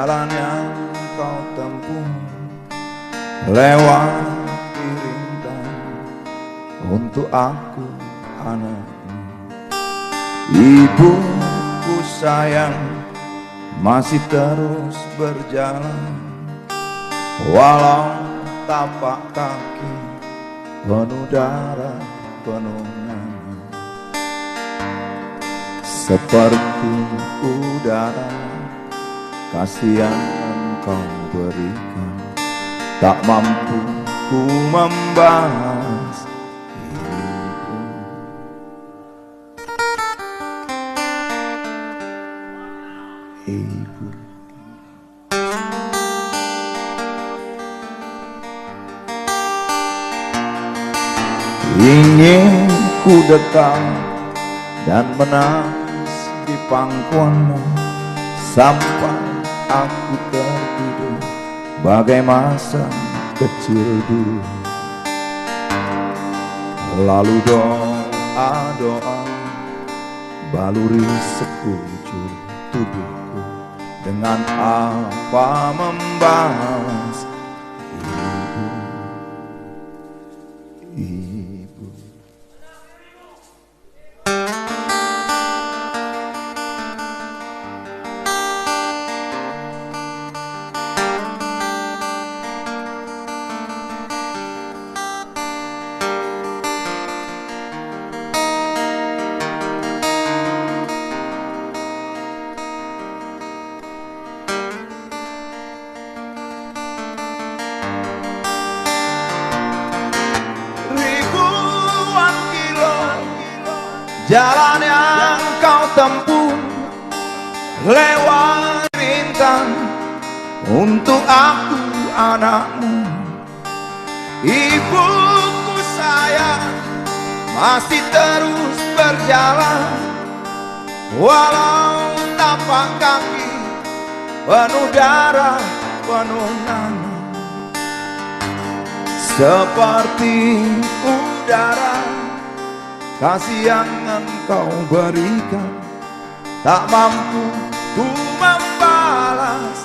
jalan yang kau tempuh, lewati rintang untuk aku anakmu. Ibuku sayang masih terus berjalan, walau tapak kaki penuh darah penuh nanah. Seperti udara kasih yang engkau berikan, tak mampu ku membalas. Ibu, ingin ku dekat dan menangis di pangkuanmu sampai aku tertidur bagai masa kecil dulu. Lalu doa-doa baluri sekujur tubuhku, dengan apa membalas. Ibu, ibu. Jalan yang kau tempuh, lewat rintang untuk aku anakmu. Ibuku sayang masih terus berjalan, walau tapak kaki penuh darah penuh nanah. Seperti udara kasih yang engkau berikan, tak mampu ku membalas.